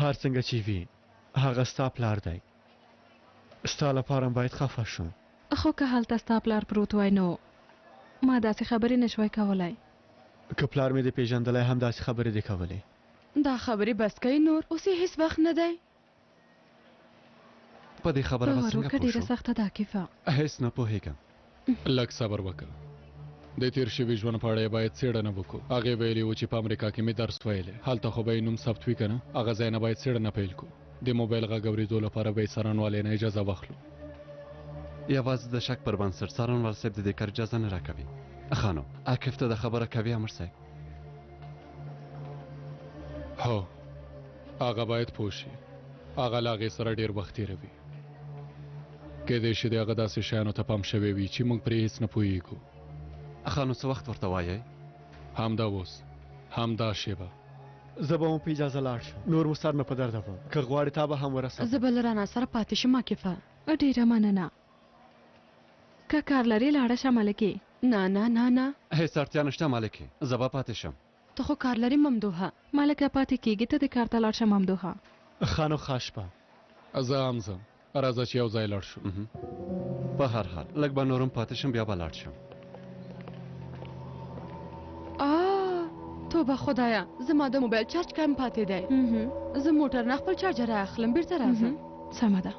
هر څنګه چې وي هغه ستا پلار دی ستا لپاره باید خفه شم خو که هلته ستا پلار پروت وای نو ما داسې خبرې نشوای کولی که پلار مې دې پیژندلی هم داسې خبرې دې کولې دا خبرې بس کوي نور اوس یې هېڅ وخت نه دی په دې خبره به څنګه پوه ډېره سخته ده عاکفه هېڅ نه پوهېږم لږ صبر وکړه د تیر شوي ژوند په اړه باید څېړنه وکړو هغې ویلي و چې په امریکا کې مې درس ویلی هلته خو به یې نوم ثبت وي که نه هغه ځای نه باید څېړنه پیل کړو د موبایل غږ اورېدو لپاره به یې څارنوالۍ نه اجازه واخلو یوازې د شک پر بنسټ څارنوال صاحب د دې کار اجازه نه راکوي خانو عاکف ته د خبره کوي امر صاحب هو هغه باید پوه شي هغه له هغې سره ډېر وخت تېروي کیدای شي د هغه داسې شیانو ته پام شوی وي چې موږ پرې هېڅ نه پوهېږو خانو څه وخت ورته وایئ همدا اوس همدا شیبه زه به مو په اجازه لاړ شم نور مو سر نه په درده وم که غواړې تا به هم ورسم زه به له رانه سره پاتې شم عاکفه ډېره مننه که کار لرې لاړه شه ملکې نه نه نه نه هېڅ اړتیا نشته مالکې زه به پاتې شم ته خو کار لرې ممدوحه ملکه پاتې کېږي ته د کار ته لاړ شه ممدوحه خانو ښه شپه زه هم ځم راځه چې یو ځای لاړ شو په هر حال لږ به نورم پاتې شم بیا به لاړ شم توبه خدایا زما د موبایل چارج کم پاتې دی زه موټر نه خپل چارجر اخلم بیرته راځم سمه ده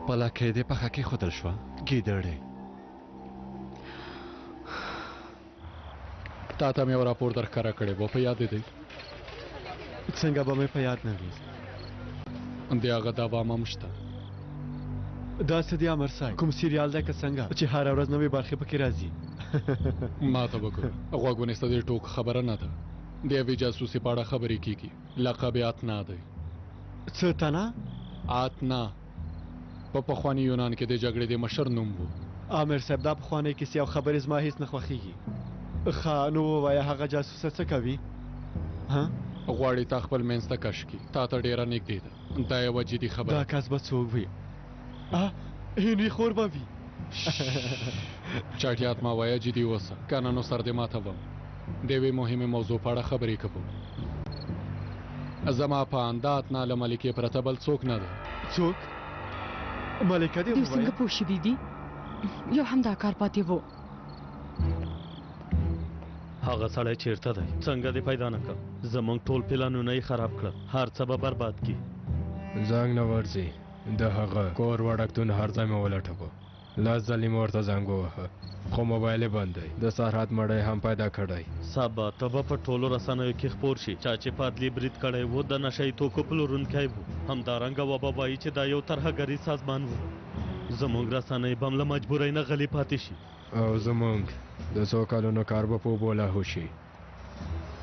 پلاکې دې پخه کېښودل شوه ګیدړې تا ته مې یو راپور درښکاره کړی و په یاد دی څنګه به مې په یاد نه وي د هغه دعوا هم شته داسې دی امر صاحب کوم سریال دی که څنګه چې هره ورځ نوې برخې پکې راځي ما ته وګوره غوږ ونیسه د ټوک خبره نه ده د یوې جاسوسي په اړه خبرې کېږي لقب یې اتنا دی څه تنه اتنا په پخواني یونان کې د جګړې د مشر نوم و امر صاحب دا پخوانۍ کیسې او خبرې زما هېڅ نه خوښېږي ښه نو ووایه هغه جاسوسه څه کوي غواړي تا خپل منځ ته کش کړي تا ته ډېره نږدې ده دا یوه جدي خبره دا کس به څوک وي هنري خور به وي چټیات ما وایه جدي اوسه که نه نو سر دې ماته وم د یوې مهمې موضوع په اړه خبرې کوو زما په اندات نه له ملکې پرته بل څوک نه ده څوک ملکه دې دوی څنګه پوه شوي دي یو همدا کار پاتې و هغه سړی چیرته دی څنګه دې پیدا نه کړ زموږ ټول پلانونه یې خراب کړل هر څه به برباد کړي زنګ نه ورځي د هغه کور وړکتون هر ځای مې ولټوه لاس ځلې مې ورته زنګ ووهه خو موبایل یې بند دی د سرحد مړی هم پیدا کړی سبا ته به په ټولو رسنیو کې خپور شي چا چې پادلي برید کړی و د نشهیي توکو پلورونکی و همدارنګه وبه وایي چې دا یو ترهګریز سازمان و زموږ رسنۍ به هم له مجبورۍ نه غلي پاتې شي او زموږ د څو کلونو کار به په اوبو لاهو شي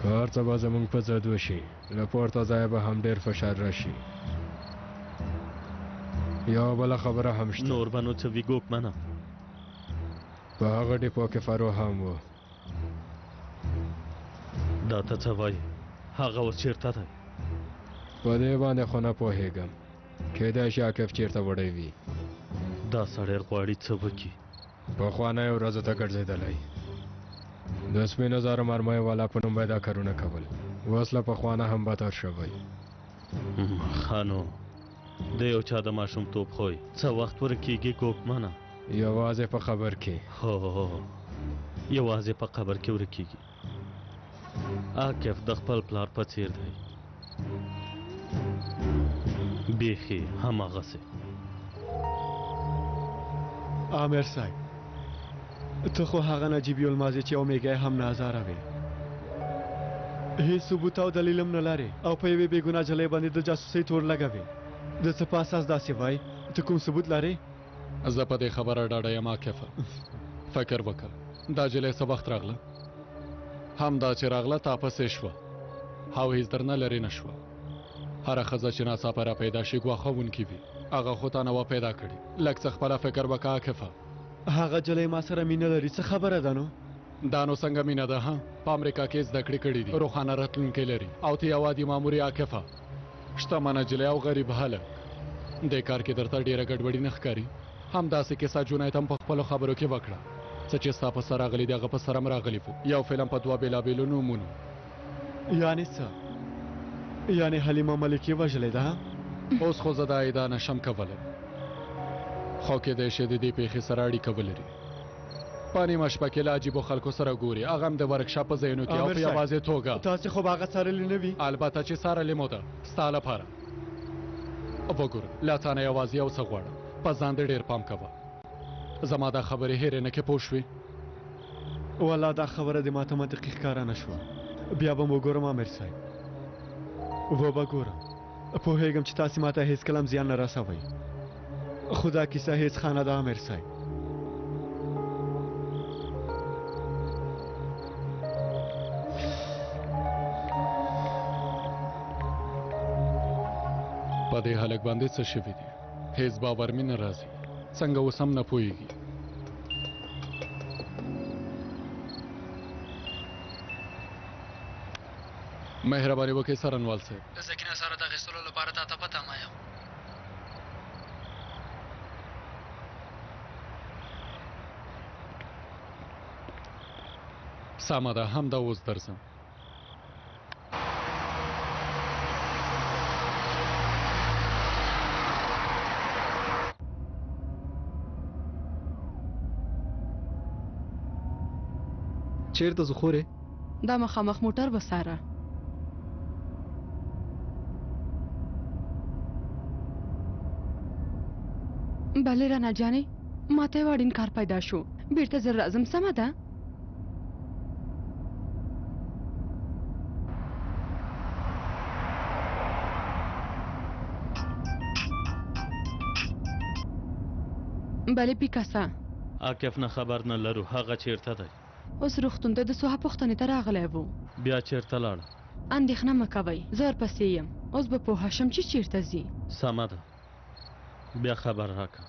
هر څه به زموږ په ضد وشي له پورته ځایه به هم ډېر فشار راشي یو بله خبره هم شته نور به نو څه وي ګوکمنه په هغه ډیپو کې فرو هم و دا ته څه وایي هغه اوس چېرته دی په دې باندې خو نه پوهېږم کیدای شي عاکف چېرته وړی وي دا سړی غواړي څه وکړي پخوانیو ورځو ته ګرځېدلی د سپینو زرو مرمیو والا په نوم به دا کارونه کول اوس له پخوانه هم بدتر شوی ښه نو د یو چا د ماشومتوب خوی څه وخت ورکېږي ګوکمنه یوازې په خبر کې هو یوازې په قبر کې ورکېږي عاکف د خپل پلار په څیر دی بیخي هماغسې عامر صاحب ته خو هغه نجیبي الماضي چې اومیګا هم نازاره وي هیڅ ثبوت او دلیل هم نه لرې او په یوې بېګناه جلۍ باندې د جاسوسۍ تور لګوي د څه په اساس داسې وایي ته کوم ثبوت لرې زه په دې خبره ډاډه یم عاکفه فکر وکړه دا جلۍ څه وخت راغله همدا چې راغله تا پسې شوه او هېڅ درنه لرې نه شوه هره ښځه چې ناڅاپه را پیدا شي ګواښونکې وي هغه خو تا نه و پیدا کړي لږ څه خپله فکر وکړه عاکفه هغه جلۍ ما سره مینه لري څه خبره ده نو دا نو څنګه مینه ده په امریکا کې زده کړې کړي دي روښانه راتلونکی لري او ته یو عادي مامورې عاکفه شتمنه جلۍ او غریب هلک دې کار کې درته ډېره ګډوډي نه ښکاري همداسې کیسه جنایت هم په خپلو خبرو کې وکړه څه چې ستا په سر راغلي دي هغه په سر هم راغلي وو یو فلم په دوه بېلابېلو نومونو یعنې څه یعنې حلیمه ملکې وژلې ده اوس خو زه دا ادعا نشم کولی خو کیدای شي د دې پیښې سره اړیکه ولري په نیمه شپه کې له عجیبو خلکو سره ګوري هغه هم د ورکشاپ په ځایونو کې او په یوازې توګه تاسې خو به هغه څارلې نه وي البته چې څارلې مو ده ستا لپاره وګوره له تا نه یوازې یو څه غواړم په ځان دې ډېر پام کوه زما دا خبرې هېرې نه کې پوه شوې والله دا خبره د ماته منطقي ښکاره نه شوه بیا به م وګورم امیر صاحب و به ګورم پوهېږم چې تاسې ماته هېڅکله هم زیان نه رسوئ خو دا کیسه هېڅ ښه نه ده امیر صاحب په دې هلک باندې څه شوي دي هېڅ باور مې نه راځي څنګه اوس هم نه پوهېږي مهربانی وکړئ څارنوال صاحب د سکینه سره د اخیستلو لپاره تا ته پته ما یم سمه ده همدا اوس درځم چیرته ځو خورې دا مخامخ موټر وساره بلې رانه جانې ماته یو اړین کار پیدا شو بیرته زه راځم سمه ده بلې پیکاسا عاقف نه خبر نه لرو هغه چیرته دی اوس روغتون ته د سوها پوښتنې ته راغلی و بیا چیرته لاړه اندېښنه مه کوئ زه ورپسې یم اوس به پوهه شم چې چیرته ځي سمه ده بیا خبر راکړه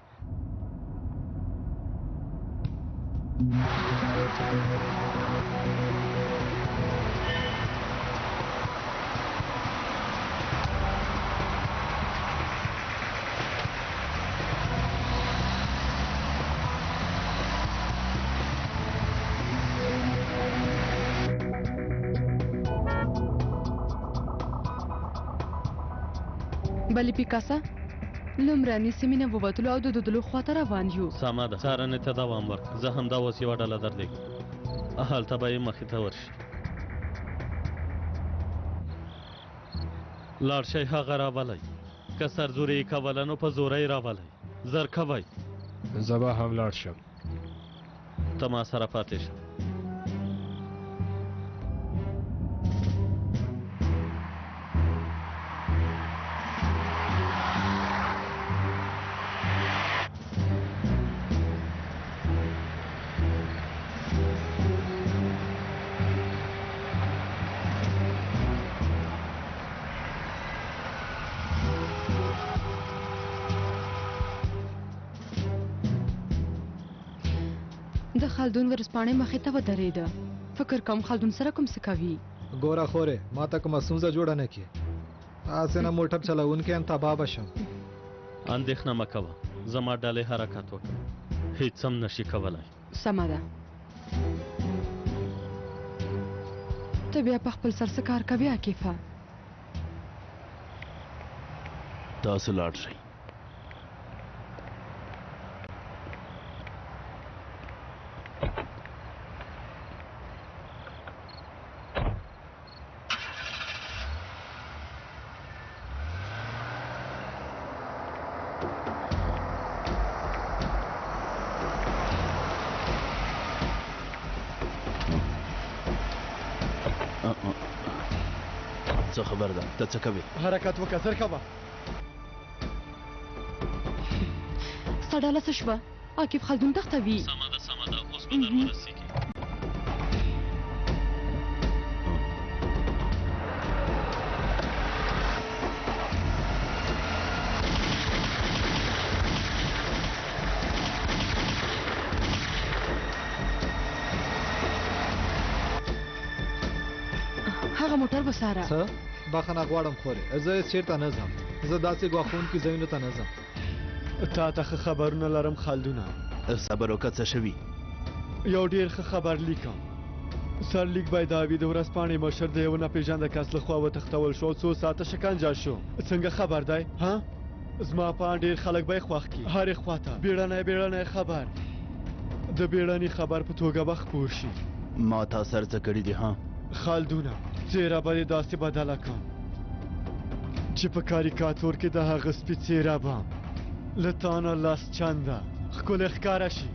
بلې پیکاسا لومړني سیمې نه ووتلو او د دودلو خواته روان یو سمه ده څارنې ته دوام ورکړه زه همدا اوس یوه ډله درلېږم هلته به یې مخې ته ورشي لاړ شئ هغه راولئ که سرزوري یې کوله نو په زوره یې راولئ زر کوئ زه به هم لاړ شم ته ما سره پاتې شه د خلدون ورسپاڼې مخې ته ودرېده فکر کوم خلدون سره کوم څه کوي ګوره خورې ما ته کومه ستونزه جوړه نه کړي تاسې نه موټر چلوونکی یم تباه به شم اندېښنه مه کوه زما ډلې حرکت وکړه هیڅ هم نشي کولی سمه ده ته بیا په خپل سر څه کار کوې عاکفه تاسو لاړ شئ څه خبر ده ته څه کوې حرکت وکړه زر کوه ستا ډله څه شوه عاقف خلدون تختوي سمه ده اوس به در ورسېږي هغه موټر وساره څه بخښنه غواړم خورې زه هېڅ چېرته نه ځم زه داسې ګواښونکي ځایونو ته نه ځم تا ته ښه خبرونه لرم خلدونه صبر وکړه څه شوي یو ډېر ښه خبر لیکم سرلیک باید د ورځپاڼې مشر د یو ناپېژانده کس لخوا وتښتول شو او 2 ساعته شکنجه شو. څنګه خبر دی؟ ها؟ زما په اند ډېر خلک به یې خوښ کړي. هرې خواته بیړنی خبر، د بیړني خبر په توګه به خپور شي. ما تا سر څه کړي دي؟ ها خالدونه، څېره به دې داسې بدله کړم چې په کاریکاتور کې د هغه سپي څېره به له تا نه 10 چنده ښکلې ښکاره شي.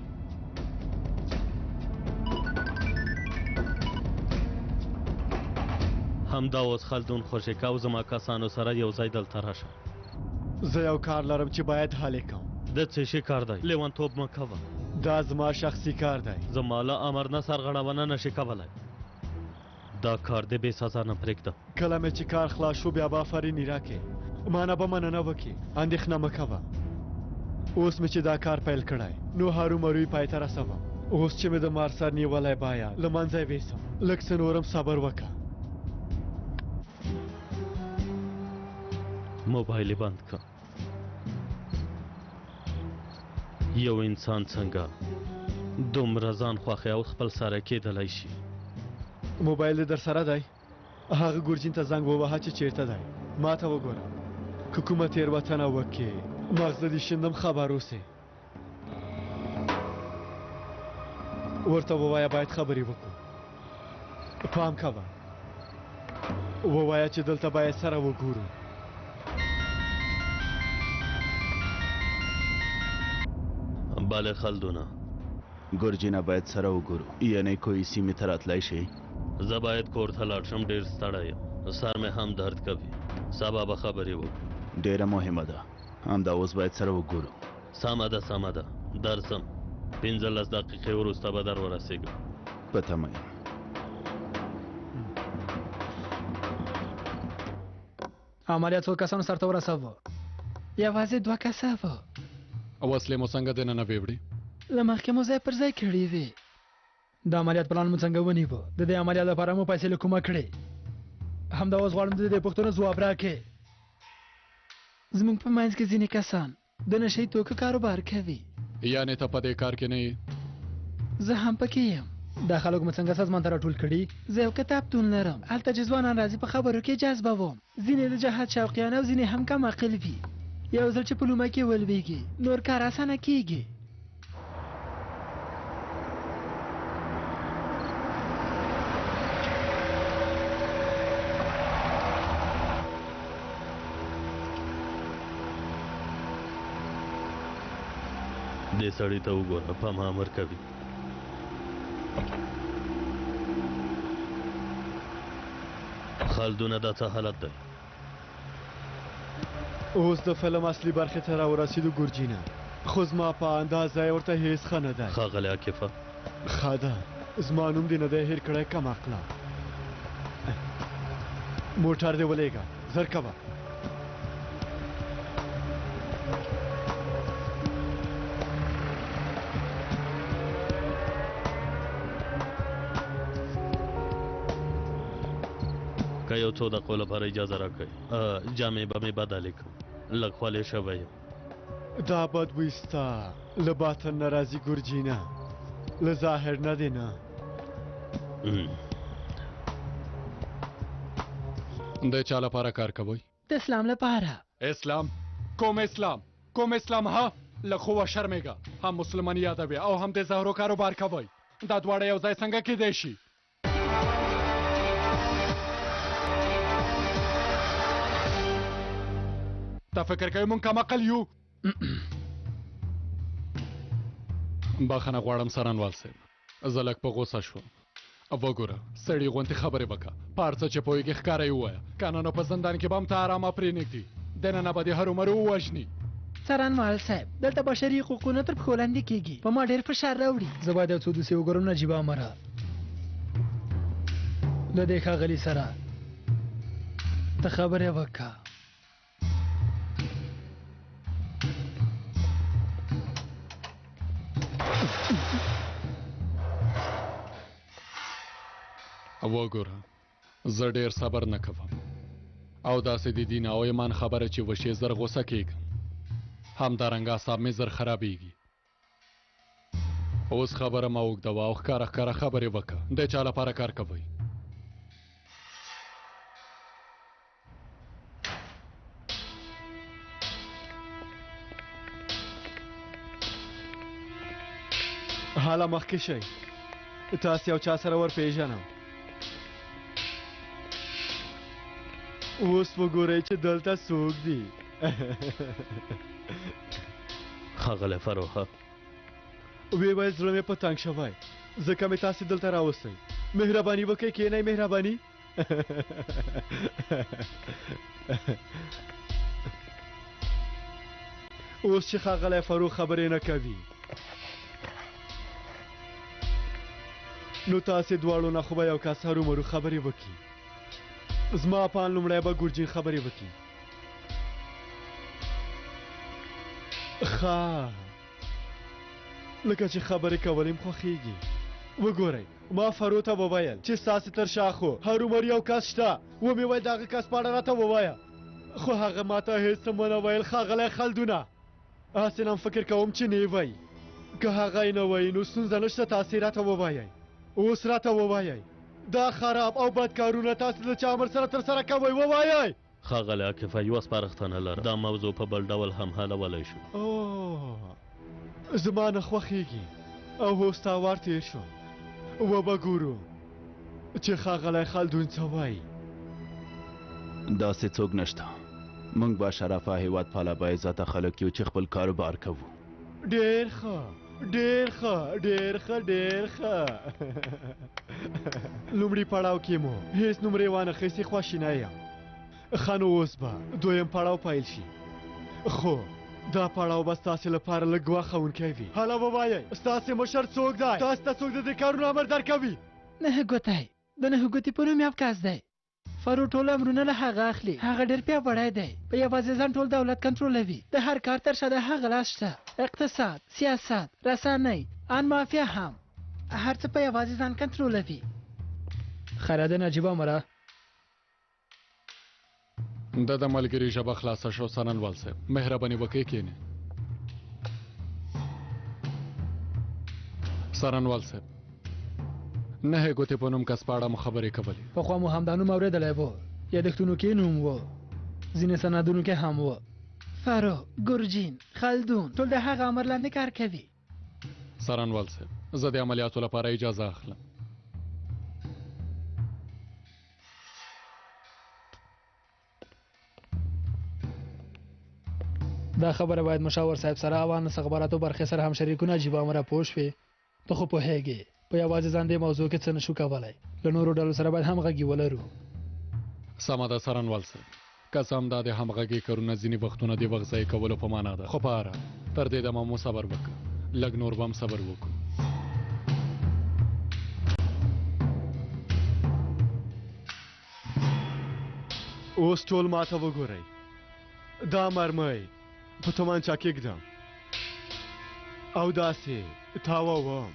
همدا اوس خلدون خوشې کو زما کسانو سره یو ځای دلته راشه. زه یو کار لرم چې باید حل یې کړم. د څه شي کار دی؟ لیونتوب مه کوه. دا زما شخصي کار دی. زما له امر نه سرغړونه نشي کولی. دا کار دې بې سزا نه پرېږدم. کله مې چې کار خلاص شو بیا به آفرینې راکې، مانه به مننه وکړي. اندېښنه مه کوه. اوس مې چې دا کار پیل کړی نو هرومرو یې پای ته رسوم. اوس چې مې د مار سر نیولی باید له منځه یې ویسم. لږ څه نورم صبر وکړه. موبایل یې بند کړه. یو انسان څنګه دومره ځان خوښي او خپل سره کېدلی شي؟ موبایل دې در سره دی؟ هغه ګورجین ته زنګ ووهه چې چیرته دی. ما ته وګوره، که کومه تېروتنه وکړې مغزه دې شیندم، خبر اوسې. ورته ووایه باید خبرې وکړو. پام کوه، ووایه چې دلته باید سره وګورو. بله خلدونه، ګرجینه باید سره وګورو. یعنی کوئی سیمې ته راتلی شي؟ زه باید کور ته لاړ شم، ډېر ستړی یم، سر مې هم درد کوي. سبا به خبرې وکړو. ډېره مهمه ده. همدا اوس باید سره وګورو. سمه ده درځم. 15 دقیقې وروسته به در ورسېږم. په تمه یم. عملیات څو کسانو سرته ورساوه؟ یوازې 2 کسه وه. وسلې مو څنګه دننه ویوړې؟ له مخکې مو ځای پر ځای کړي وې. د عملیات پلان مو څنګه ونیوه؟ د دې عملیات لپاره مو پیسې له کومه کړې؟ همدا اوس غواړم د دې پوښتنو ځواب راکړې. زموږ په منځ کې ځینې کسان د نشهیي توکو کاروبار کوي. یعنې ته په دې کار کې نه یې؟ زه هم پکې یم. دا خلک مو څنګه سازمان ته راټول کړي؟ زه یو کتابتون لرم، هلته چې ځوانان راځي په خبرو کې جذبوم. ځینې د جهاد شوقیان او ځینې هم کم عقل وي. یو ځل چې په لومه کې ولویږي نور کار اسانه کیږي. دې سړي ته وګوره، په ما امر کوي. خلدونه دا څه حالت دی؟ اوس د فلم اصلي برخې ته راورسېدو ګورجینه، خو زما په اندازه یې ورته هېڅ ښه نه دی. ښاغلی عاکفه، ښه ده، زما نوم دې نه دی هېر کړی. کم عقله موټر دې ولېږه، زر کوه. که یو څو دقیقو لپاره اجازه راکړئ، جامې به مې بدلې کړم، لږ خولې شوی یم. دا بدبوی ستا له باطن نه راځي ګورجینه، له ظاهر نه دی. نه د چا لپاره کار کوئ؟ د اسلام لپاره. اسلام؟ کوم اسلام؟ کوم اسلام؟ ها لږ خو وشرمېږه. هم مسلمان یادوي او هم د زهرو کاروبار کوئ. دا دواړه یو ځای څنګه کېدی شي؟ تا فکر کوي مونږ کم عقل یو؟ بخښنه غواړم سرانوال صاحب، زه لږ په غوسه شوم. وګوره سړي غوندې خبرې وکړه، په هر څه چې پوهېږې ښکاره یې ووایه، کنه نو په زندان کې به هم ته ارامه پرېنږدي، دننه به دې هرومرو ووژني. څارنوال صاحب، دلته بشري حقوقونه تر پښو لاندې کېږي، په ما ډېر فشار راوړي. زه باید یو څو دوسیې وګورم. نجیبه امره، له دې ښاغلي سره ته خبرې وکړه. وګوره زه ډېر صبر نه کوم او داسې د دین او ایمان خبره چې وشي زر غوسه کېږم، همدارنګه اعصاب مې زر خرابېږي. اوس خبره ما اوږدوه او ښکاره ښکاره خبرې وکړه د چا لپاره کار کوئ حالا مخکې شئ تاسې یو چا سره ورپېژنم اوس وګورئ چې دلته څوک دي ښاغلی فروخه ویې ویل زړه مې په تنګ شوی ځکه مې تاسې دلته راوستی مهرباني وکړئ کښېنئ مهرباني اوس چې ښاغلی فروخ خبرې نه کوي نو تاسې دواړو نه خو به یو کس هرومرو خبرې وکړي زما پان لومړی به ګورجین خبرې وکړي ښه لکه چې خبرې کول یم خوښیږي وګورئ ما فرو ته وویل چې ستاسې تر شا خو هرومرو یو کس شته ومې ویل د هغه کس په اړه راته ووایه خو هغه ماته هېڅ څه ونه ویل ښاغلی خلدونه هسې نم فکر کوم چې نه وایي که هغه یې نه وایي نو ستونزه نشته تاسې راته ووایئ اوس راته ووایئ دا خراب او بد کارونه تاسې د چا امر سره ترسره کوئ ووایئ ښاغلی عاکفه یوه سپارښتنه لرم دا موضوع په بل ډول هم حلولی شو زما نه خوښیږي او اوس تا وار تېر شو وبه ګورو چې ښاغلی خلدون څه وایي داسې څوک نشته موږ با شرافه هیواد پاله با عزته خلک یو چې خپل کاروبار کوو ډېر ښه ډېر ښه ډېر ښه ډېر ښه لومړي پړاو کې مو هېڅ نومرې وانخیستې خواشي نه یم ښه نو اوس به دویم پړاو پیل شي خو دا پړاو به ستاسې لپاره لږ واخونکی وي هله ووایئ ستاسې مشر څوک دی تاسې ته څوک د دې کارونو امر درکوي نه ګوتی د نه ګوتې په نوم یو کس دی فرو ټول امرونه له هغه اخلي هغه ډېر پیاوړی دی په یوازې ځان ټول دولت کنټرولوي د هر کار تر شا د هغه لاس شته اقتصاد سیاست رسنۍ ان مافیا هم هر څه په یوازې ځان کنټرولوي خیره ده نجیبه مره د ملګري ژبه خلاصه شو څارنوال صاحب مهرباني وکړئ کښېنئ څارنوال صاحب نه ګوتې په نوم کس په اړه مو خبرې کولې پخوا مو همدا نوم اورېدلی و یادښتونو کې نوم و ځینې سندونو کې هم و فرو ګورجین خلدون ټول د هغه امر لاندې کار کوي څارنوال صاحب زه د عملیاتو لپاره اجازه اخلم دا خبره باید مشاور صاحب سره او ان خبراتو برخه سره هم شریکونه جیبه امره پوه شوې ته خو پوهېږې په یوازې ځان دې موضوع کې څه نشو کولی له نورو ډلو سره باید همغږي ولرو سمه ده څارنوال صاحب قسم دا د همغږۍ کارونه ځینې وختونه د وخت ضایع کولو په معنا ده خو په هره تر دې دمه مو صبر وکړه لږ نور به هم صبر وکړو اوس ټول ماته وګورئ دا مرمۍ په تومانچه کېږدم او داسې تاووم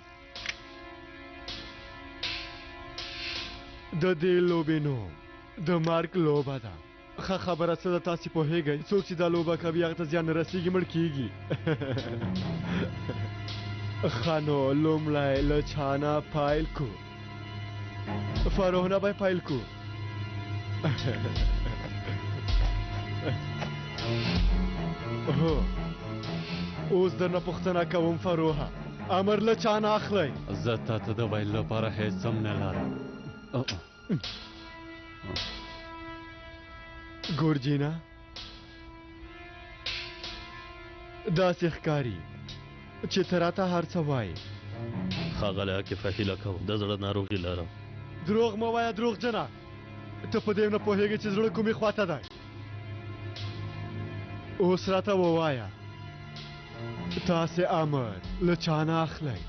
د دې لوبې نوم د مرګ لوبه ده ښه خبره څه ده تاسې پوهېږئ څوک چې دا لوبه کوي هغه ته زیان نه رسېږي مړ کېږي ښه نو لومړی له چا نه پیل کو فروغ نه به پیل کو هو اوس درنه پوښتنه کوم فروغه امر له چا نه اخلی زه تا ته د ویلو لپاره هېڅ هم نه لرم ګورجینا داسې ښکاري چې ته راته هر څه وایې ښاغلی عاکفه هیله کوم د زړه ناروغي لرم دروغ مه وایه دروغجنه ته په دې نه پوهېږې چې زړه کومې خواته دی اوس راته ووایه تاسې امر له چا نه اخلی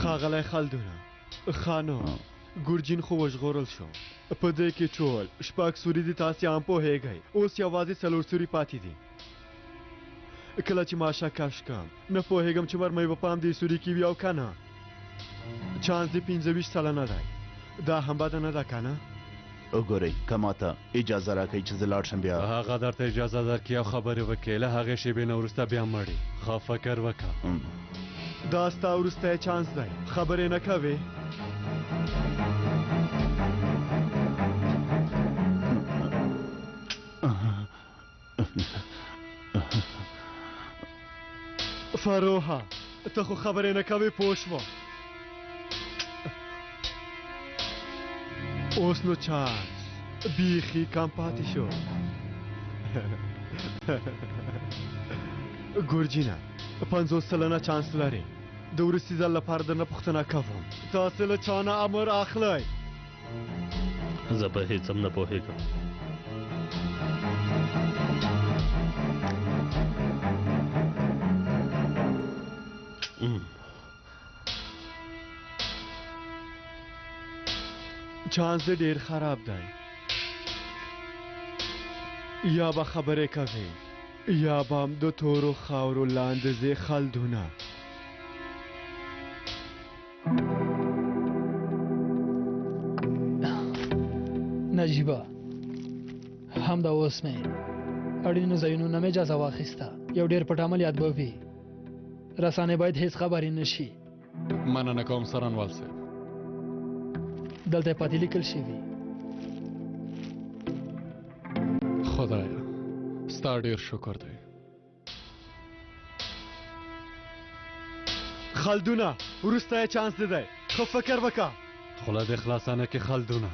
ښاغلی خلدونه ښه نو ګورجین خو وژغورل شو په دې کې ټول شپږ سوري دي تاسې هم پوهېږئ اوس یوازې څلور سوري پاتې دي کله چې ماشه کش کم نه پوهېږم چې مرمۍ به په همدې سوري کې وي او که نه چانس دې 25 سلنه دی دا هم بده نه ده که نه وګورئ که ماته اجازه راکوي چې زه لاړ شم بیا هغه درته اجازه درکړي او خبرې وکړې له هغې شېبې نه وروسته بیا مړې ښه فکر وکړه دا ستا وروستی چانس دی خبرې نه کوې فروها ته خو خبرې نه کوې پوه شوم اوس نو چانس بیخي کم پاتې شو ګورجینه 50 سلنه چانس لري د وروستي ځل لپاره درنه پوښتنه کوم تاسې له چا نه امر اخلئ زه په هېڅ هم نه پوهېږم چانس دې ډېر خراب دی یا به خبرې کوې یا به هم د تورو خاورو لاندې ځې خلدونه نجیبه همدا اوس مې اړینو ځایونو نه مې اجازه واخیسته یو ډېر پټ عملیات به وي رسانې باید هیڅ خبرې نه شي مننه کوم څارنوال صاحب دلته پاتې لیکل شوي خدایا ستا ډېر شکر دی خلدونه وروستی چانس دې دی ښه فکر وکړه خوله دې خلاصه نه کې خلدونه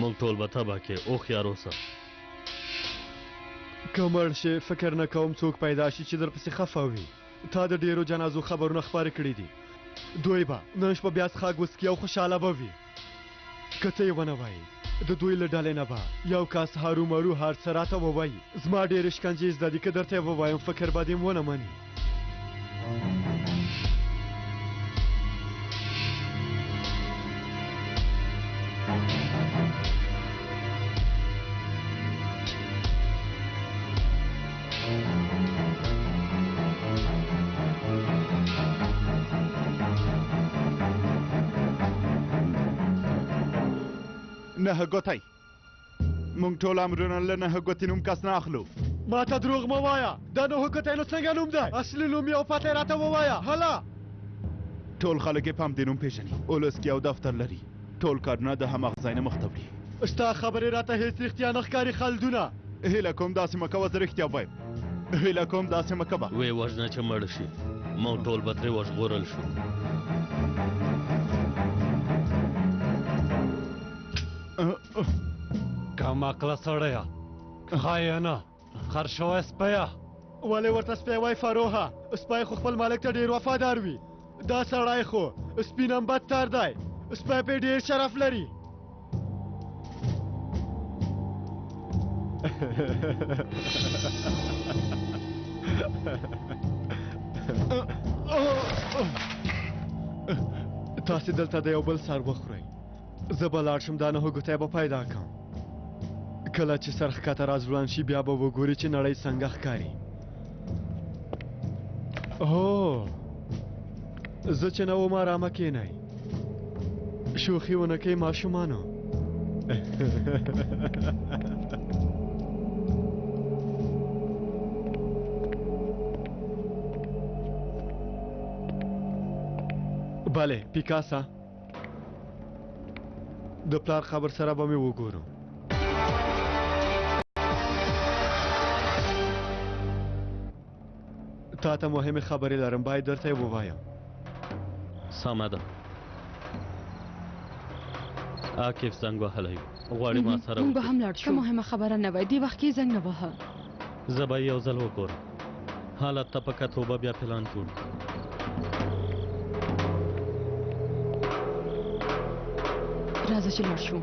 موږ ټول به تباه کې هوښیار اوسه که مړ شې فکر نه کوم څوک پیدا شي چې درپسې خفه وي تا د ډېرو جنازو خبرونه خپاره کړي دي دوی به نن شپه بیا څښاک وڅکي او خوشحاله به وي که ته یې ونه وایې د دوی له ډلې نه به یو کس هرومرو هر څه راته ووایي زما ډېرې شکنجې زده دي که درته یې ووایم فکر به دې ونه مني نه ګوتی مونږ ټول امرونه له نه ګوتي نوم کس نه اخلو ما ته دروغ مه وایه دا نه ګوتی نو څنګه نوم دی اصلي نوم یې او پته یې راته ووایه هله ټول خلک یې په همدې نوم پېژني اولس کې یو دفتر لري ټول کارونه د هماغه ځای نه مخته وړي ستا خبرې راته هېڅ رښتیا نه ښکاري خلدونه هیله کوم داسې مه کوه زه رښتیا وایم هیله کوم داسې مه کوه ویې وژنه چې مړ شي موږ ټول به ترې وژغورل شو کم عقله سړیه خاینه خر شوی سپیه ولې ورته سپی وای فروها سپی خو خپل مالک ته ډېر وفادار وي دا سړی خو سپي نه هم بدتر دی سپی پې ډېر شرف لري تاسې دلته د یو بل سر وخورئ زه به لاړ شم دا نه ګوتی به پیدا کړم کله چې سر ښکته راځوړان شي بیا به وګوري چې نړۍ څنګه ښکاري هو زه چې نه وم ارامه کښېنئ شوخي ونه کوئ ماشومانو بله پیکاسا د پلار خبر سره به مې وګورو تا ته مهمې خبرې لرم باید درته یې ووایم سمه ده عاکف زنګ وهلی غواړي ما سره موږ به هم لاړ شو مهمه خبره نه وای دې وخت کې زنګ نه وهه زه به یو ځل وګورم حالت ته په کتو به بیا پلان جوړ کړو راځه چې لاړ شو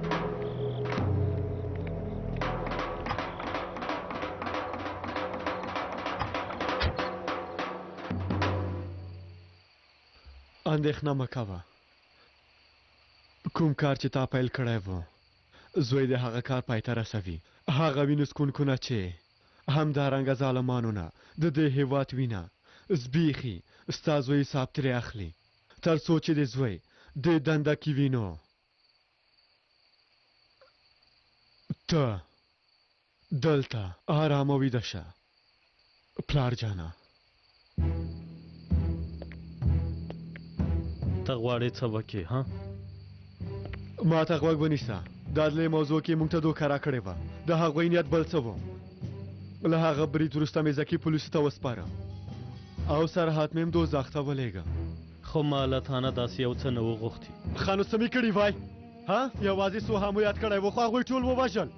اندېښنه مه کوه کوم کار چې تا پیل کړی و زوی د هغه کار پای ته رسوي هغه وینو څکونکونه چې همدارنګه ظالمانو نه د دې هېواد وینه زبېښي ستا زوی حساب ترې اخلي تر څو چې د زوی د دنده کې وینو ته دلته آرامه ویده شه پلار جانا ته غواړې څه وکې ها ما ته غوږ ونیسه دا دلې موضوع کې موږ ته دوکه راکړې وه د هغوی نیت بل څه و له هغه برید وروسته مې ځکې پولیسو ته وسپاره او سرحد مې هم دوزخ ته ولېږه خو ما له تانه داسې یو څه نه وغوښتي ښه نو څه مې کړي وای ها یوازې څو همو یاد کړی و خو هغوی ټول ووژل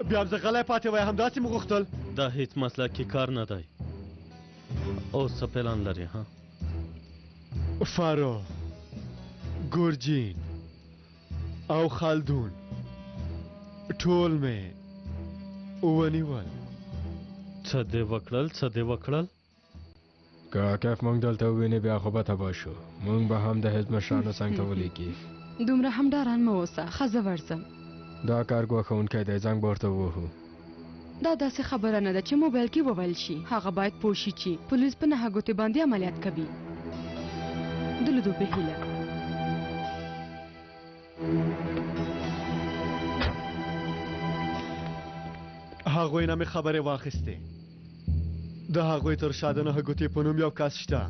بیا هم زه غلی پاتې وای همداسې مې غوښتل دا هیڅ مسلکي کار نه دی اوس څه پلان لري ها فارو ګورجین او خالدون ټول مې ونیول څه دې وکړل څه دې وکړل که عاقف موږ دلته وویني بیا خو به تباه شو موږ به هم د حزب مشرانو څنګ ته ولیکي دومره هم ډاران مه اوسه ښه زه ورځم دا کار ګواښونکی دی زنګ به ورته ووهو دا داسې خبره نه ده چې موبایل کې وویل شي هغه باید پوه شي چې پولیس په نهه ګوتې باندې عملیات کوي د لیدو په هیله هغوی نه مې خبرې واخیستې د هغوی تر شا د نهه ګوتې په نوم یو کس شته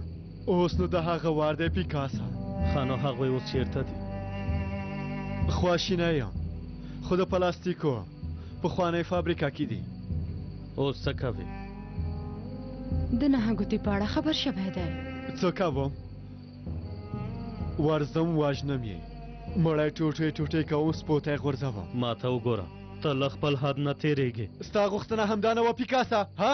اوس نو د هغه وار دی پیکاسا ښه نو هغوی اوس چېرته دي خواشینی یم خو د پلاستیکو پخوانی فابریکه کې دي اوس څه کوې د نهه ګوتې په اړه خبر شوی دی څه کوم ورځم وژنم یې مړی ټوټې ټوټې کوم سپوتی غورځوم ما ته وګوره ته له خپل حد نه تېرېږې ستا غوښتنه همدا نه وه پیکاسا ها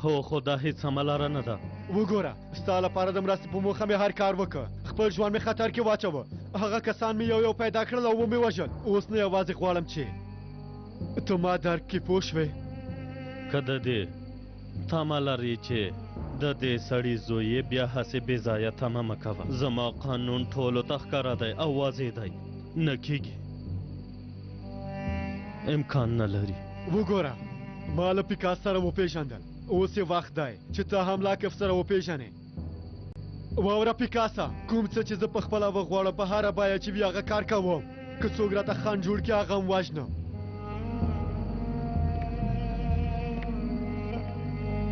هو خو دا هیڅ سمه لاره نه ده وګوره ستا لپاره د مرستې په موخه مې هر کار وکړ خپل ژوند مې خطر کې واچوه هغه کسان مې یو یو پیدا کړل او ومې وژل اوس نه یوازې غواړم چې ته ما درک کې پوه شوې که د دې تمه لرې چې د دې سړي زوی یې بیا هسې بې ځایه تمه مه کوه زما قانون ټولو ته ښکاره دی او واضح دی نه کېږي امکان نه لري وګوره ما له پیکاس سره وپېژندل اوس یې وخت دی چې ته هم لاکف سره وپېژنې واوره پیکاسا کوم څه چې زه په خپله وغواړم په هره بیه چې وي هغه کار کوم که څوک راته خنډ جوړ کړي هغه هم وژنم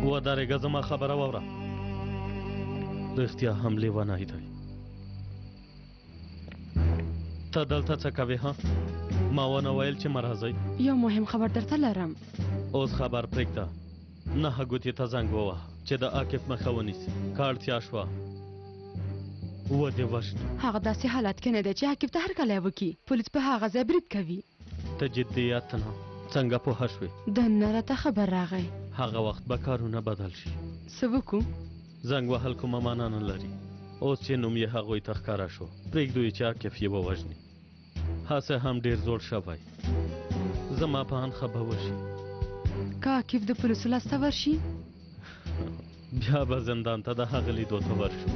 ودرېږه زما خبره واوره رښتیا هم لیونی دی ته دلته څه کوې ها ما ونه ویل چې مه راځئ یو مهم خبر درته لرم اوس خبر پرېږده نهه ګوتې ته زنګ ووهه چې د عاقف مخه ونیسي که اړتیا شوه ودې وژني هغه داسې حالت کې نه دی چې عاقف ته هرکلی وکړي پولیس په هغه ځای برید کوي ته جدیت نه څنګه پوهه شوې دننه راته خبر راغی هغه وخت به کارونه بدل شي څه وکړو زنګ وهل کومه معنا نه لري اوس چې نوم یې هغوی ته ښکاره شو پرېږدو چې عاقف یې ووژني هسې هم ډېر زوړ شوی زما په اند ښه به وشي که عاقف د پولیسو لاسته ورشي بیا به زندان ته د هغه لیدو ته ورشو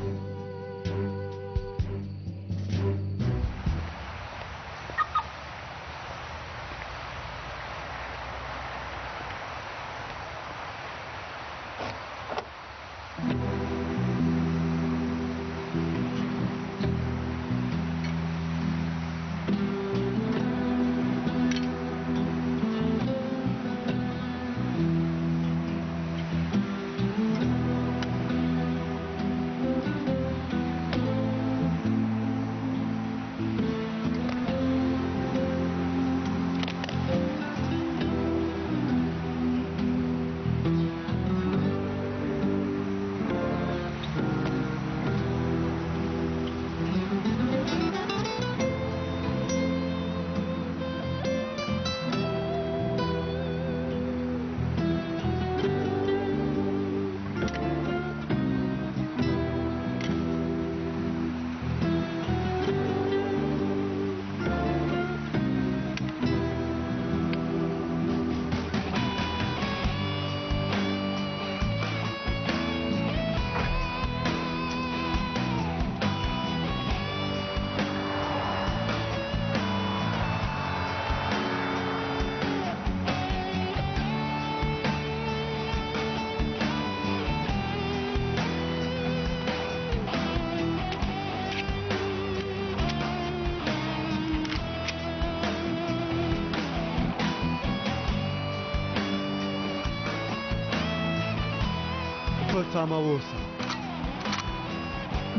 په تمه اوسه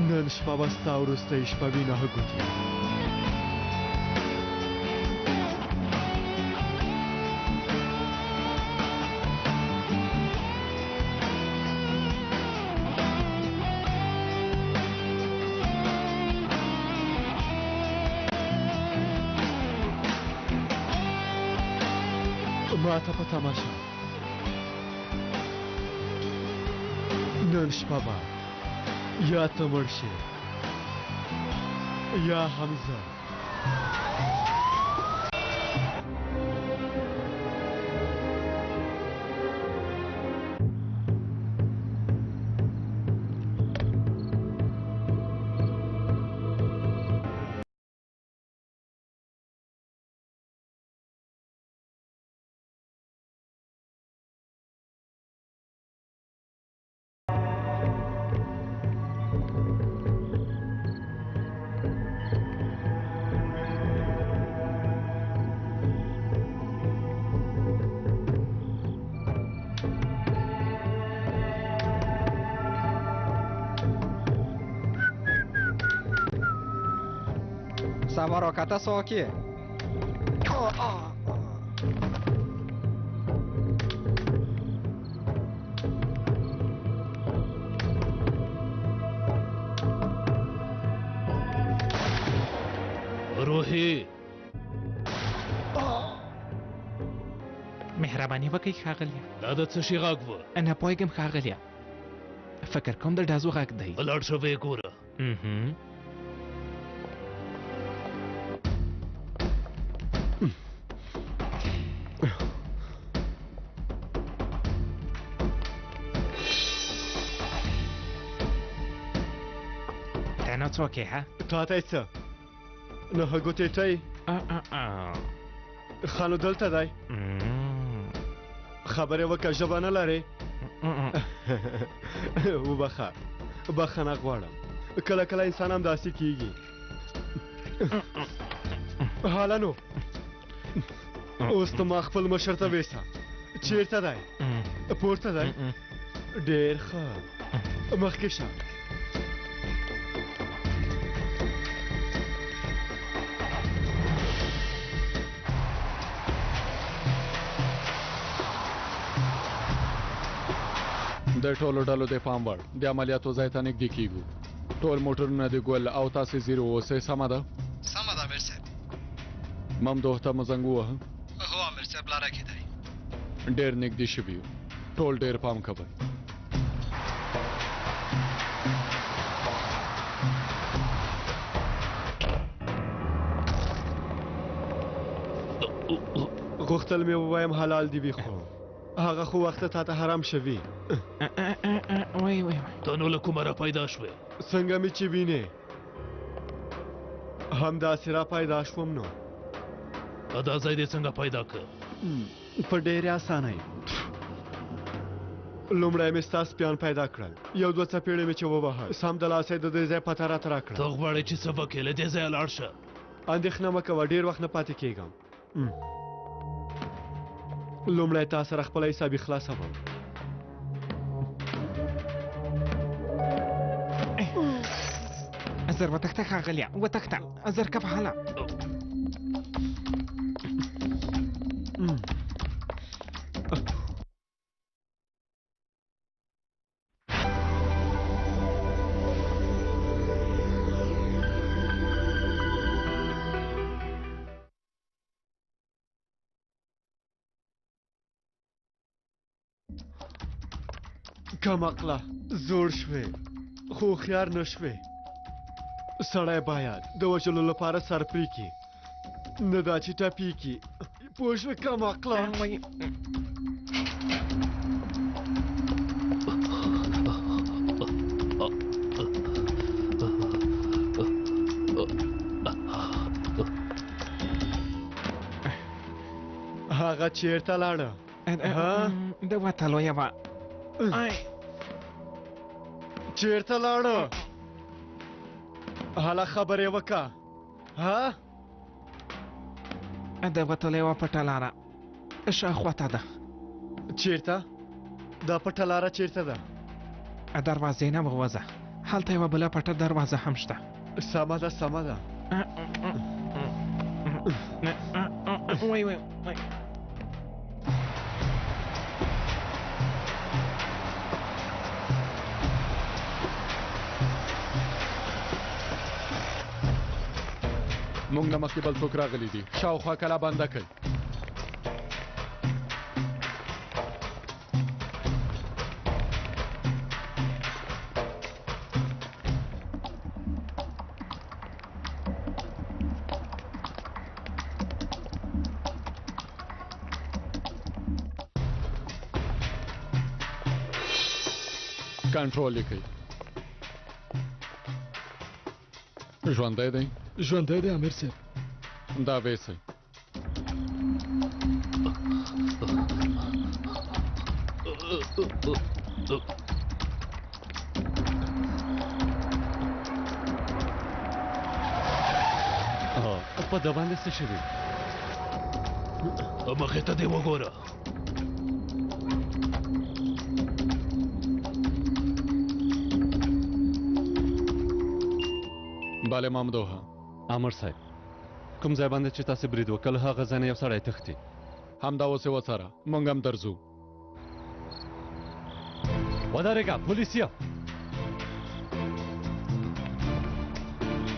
نن شپه به ستا وروستۍ شپه وي نه ګوتې ما ته په تماشه نن شپه به یا ته مړ شې یا حمزه سما راکته ساکیه روحي مهربانی وکړئ ښاغلیه دا د څه شي غږ و نه پوهېږم ښاغلیه فکر کوم د ډازو غږ دی لاړ شه ویې ګوره ته نو څوک یې ها تا ته یې څه نهه ګوتې ته یې ښه نو دلته دی خبرې وکړه ژبه نه لرې وبخه بخښنه غواړم کله کله انسان هم داسې کیږي حالا نو اوس ته ما خپل مشر ته ویسه چیرته دی پورته دی ډېر ښه مخکې شه د ټولو ډلو د پام وړ د عملیاتو ځای ته نږدې کیږو ټول موټرونه د ګل او تاسې زیرو اوسئ سمه ده سمه ده امیر صاحب ممدوح ته مو زنګ ووهه هو امیر صاحب لاره کې دی ډېر نږدې شوي یو ټول ډېر پام کوئ غوښتل مې ووایم حلال دي وي خو هغه خو وخته تا ته حرام شوي وای وای ته نو له کومه را پیدا شوې څنګه مې چې وینې همداسې را پیدا شوم نو دا ځای دې څنګه پیدا کړ په ډېرې اسانۍ لومړی مې ستا سپیان پیدا کړل یو دوه څپېړې مې چې ووهه سمدلاسه یې د دې ځای پته راته راکړه ته غواړې چې څه وکړې له دې ځایه لاړ شه اندېښنه مه کوه ډېر وخت نه پاتې کېږم لومړی تا سره خپله حسابي خلاصوم زر وتښته ښاغلیه وتښته زر که فعاله کم عقله زوړ شوې خو هوښیار نه شوې سړی باید د وژلو لپاره سر پرې کړي نه دا چې ټپي کړي پوه شوې کم عقله هغه چیرته لاړه د وتلو یوه چیرته لاړه هله خبرې وکړه ها د وتلو یوه پټه لاره شاخواته ده چیرته دا پټه لاره چیرته ده دروازې نه ووځه، هلته یوه بله پټه دروازه هم شته. سمه ده سمه ده. وای وای وای. موږ نه مخکې بل څوک راغلي دي، شاوخوا کلا بنده کړئ. کنټرول یې کوي. ژوندی دی؟ ژوندی دی امیر صاحب. دا ویسئ. په ده باندې څه شوي؟ مخې ته دې وګوره. بله مامدوها. امر صاحب، کوم ځای باندې چې تاسې برید وکړ هغه ځای نه یو سړی تښتي. همدا اوس یې وڅاره، موږ هم درځو. ودرېږه پولیسیا.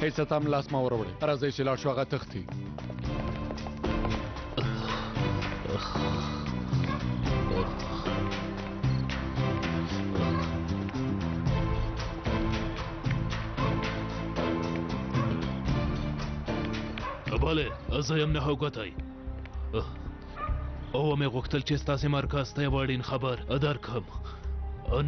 هیڅ ته هم لاس مه وروړئ، راځئ چې لاړ شو، هغه تښتي. بله، زه یم نهه ګوتی او مې غوښتل چې ستاسې مرکز ته یو اړین خبر درکړم.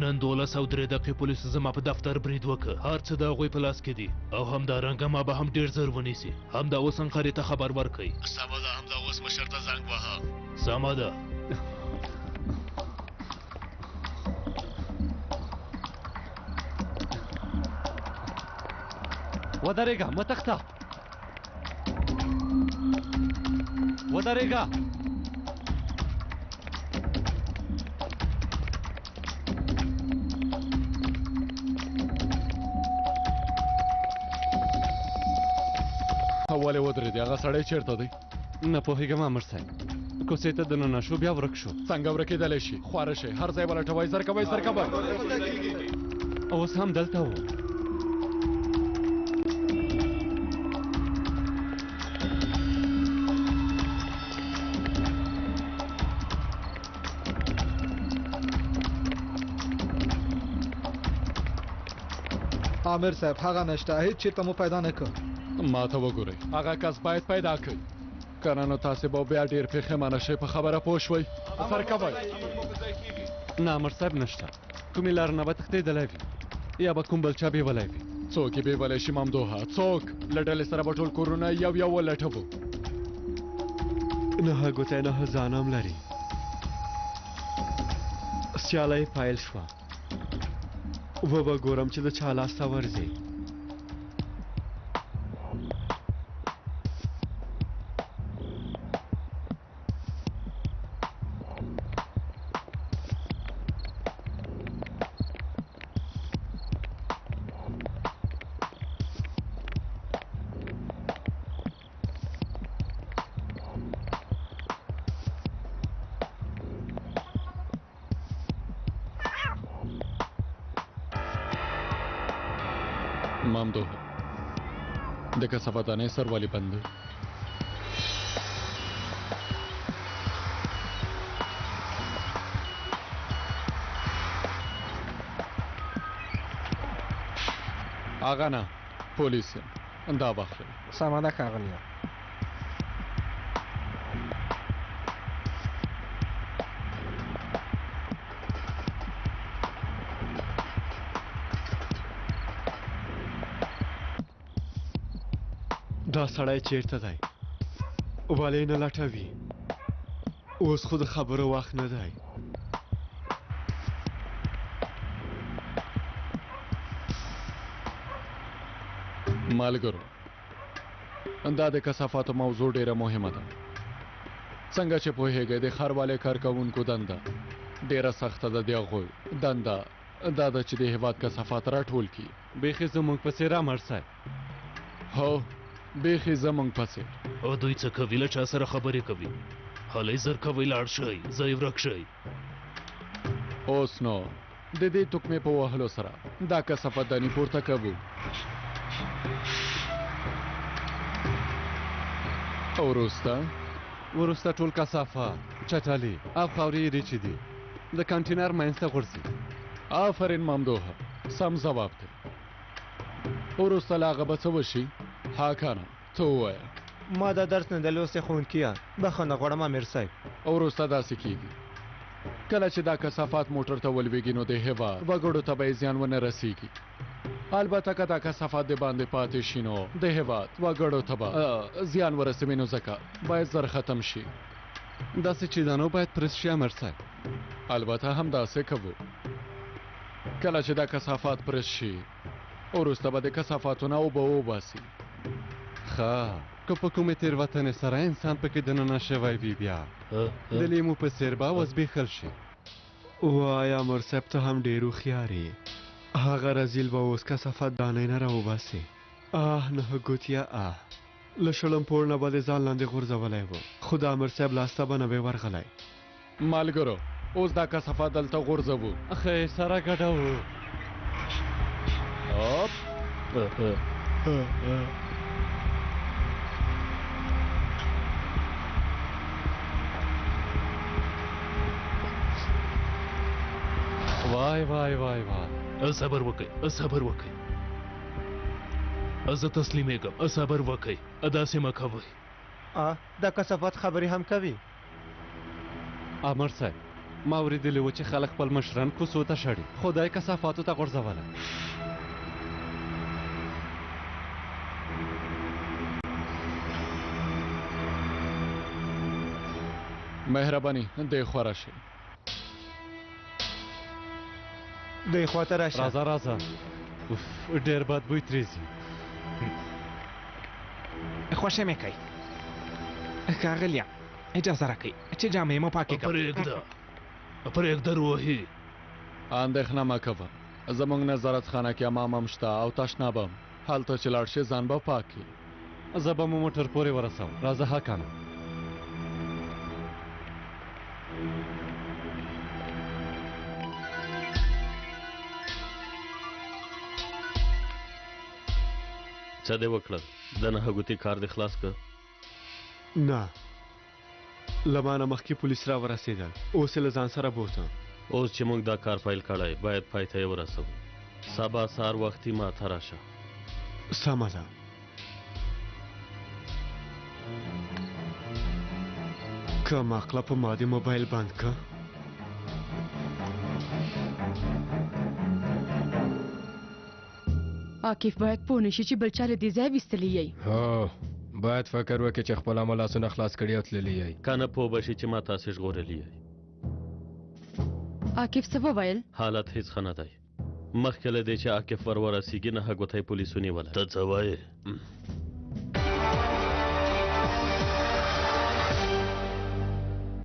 نن 12:03 دقیقې پولیسو زما په دفتر برید وکړ. هر څه د هغوی په لاس کې دي او همدارنګه ما به هم ډېر زر ونیسي. همدا اوس انقرې ته خبر ورکړئ. سمه ده، همدا اوس مشر ته زنګ وهه. سمه ده. ودرېږه، مه تښته. ودرېږه. ولې ودرېدې؟ هغه سړی چېرته دی؟ نه پوهېږم امر صاحب، کوڅې ته دننه شو بیا ورک شو. څنګه ورکېدلی شي؟ خواره شئ، هر ځای ولټوئ، زر کوئ زر کوئ. اوس هم دلته و. امیر صاحب هغه نشته، هیڅ چېرته مو پیدا نه کړ. ما ته وګورئ، هغه کس باید پیدا کړئ، که نه نو تاسې به بیا ډېر پښیمانه شئ. په خبره پوه شوئ؟ سر کوئ. نه امر صاحب نشته، کومې لارې نه به تښتېدلی وي یا به کوم بل چا بیولی وي. څوک یې بیولی شي ممدوحه؟ څوک؟ له ډلې سره به ټول کورونه یو یو ولټوو. نهه ګوتی نهه ځان هم لري. سیاله یې پیل شوه، وبه ګورم چې د چا لاس ته ورځي. ممدوحه، د کثافتانې سروالی بند دی. آغا نه، پولیس یم، دا واخلئ. سمه ده ښاغلیه. دا سړی چیرته دی؟ ولې نه لټوي؟ اوس خو د خبرو وخت نه دی. ملګرو، دا د کثافاتو موضوع ډیره مهمه ده. څنګه چې پوهیږئ د ښاروالۍ کارکوونکو دنده ډیره سخته ده. د هغوی دنده دا ده چې د هېواد کثافات راټول کړي. بیخي زموږ پسې را مړ صاحب. هو بیخي زمونږ پسې. او دوی څه کوي له چا سره خبرې کوي؟ هلئ زر کوئ لاړ شئ، ځای ورک شئ. اوس نو د دې تکمې په وهلو سره دا کثافات دانې پورته کوو. او وروسته ټول کثافات چټلي او خاورې ریچې دي د کانټینر منځ ته غورځي. آفرین ممدوحه، سم ځواب دی. وروسته له هغه به څه وشي؟ حاکانه څه ووایه. ما دا درس نه دی لوستی ښوونکیه، بخښنه غواړم امیر صاحب. وروسته داسې کېږي کله چې دا کثافات موټر ته ولویږي نو د هېواد وګړو ته به یې زیان ونه رسیږي. البته که دا کثافات د باندې پاتې شي نو د هېواد وګړو ته به زیان ورسوي، نو ځکه باید زر ختم شي. داسې چې دا نو باید پرس شي امیر صاحب. البته همداسې کوو. کله چې دا کثافات پرس شي وروسته به د کثافاتو نه اوبه وباسي. ښه، که په کومې تېروتنې سره انسان پکې دننه شوی وي بیا د لیمو په څېر به وزبېښل شي. وای امر صاحب ته هم ډېر هوښیار یې. هغه رزیل به اوس کثافات دانې نه راوباسي. نه ګوتیا له شړم پوړ نه به د ځان لاندې غورځولی و، خو د امر صاحب لاسته به نه به ورغلی. ملګرو اوس دا کثافات دلته غورځوو. خیر سره ګډه وو. وای وای وای وای. صبر وکئ، صبر وکئ. زه تسلیمېږم، صبر وکئ، داسې مه کوئ. دا کثافات خبرې هم کوي. امر صاحب ما اورېدلي و چې خلک خپل مشران کوڅو ته شړي، خو دا یې کثافاتو ته غورځولی. مهربانی دې خوا راشئ. دې خوا ته راشه. راځه راځه. ډېر بد بوی ترېځي. خوښي مې کوي. ښاغلیه اجازه راکئ چې جامې مو پاکې کړم. پرېږده روحي. اندېښنه مه کوه، زموږ نظارت خانه کې امام هم شته او تشناب هم. هلته چې لاړ شې ځان به پاک کړي. زه به مو موټر پورې ورسوم. راځه حاکانه. څه دې وکړل؟ د نهه ګوتې کار دې خلاص کړ؟ نه، له ما نه مخکې پولیس را ورسېدل، اوس یې له ځان سره بوتم. اوس چې موږ دا کار پیل کړی باید پای ته یې ورسوو. سبا سهار وختي ما ته راشه. سمه ده. که ماقله په ما دې موبایل بند که. عاکف باید پوه نشي چې بل چا له دې ځای ویستلی یی. هو باید فکر وکړي چې خپل عمل لاسونه خلاص کړي او تللی یی. که نه پوه به شي چې ما تاسې ژغورلی یی. عاکف څه وویل؟ حالت هیڅ ښه نه دی. مخکې له دې چې عاکف ور ورسېږي نهه ګوتی پولیسو نیولی. ته څه وایې؟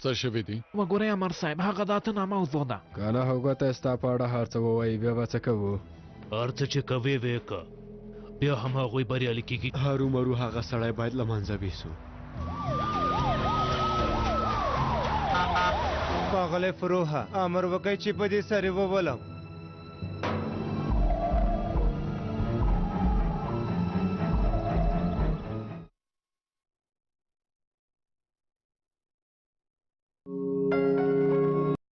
څه شوي دي؟ وګورئ امر صاحب هغه د اتنه موضوع ده. که نه هغه ستا په اړه هر څه ووایي بیا به څه کوو؟ هر څه چې کوې ویې که، بیا هم هغوی بریالي کېږي. هرومرو هغه سړی باید له منځه بیسو. ښاغلی فروحه امر وکئ چې په دې سرې وولم.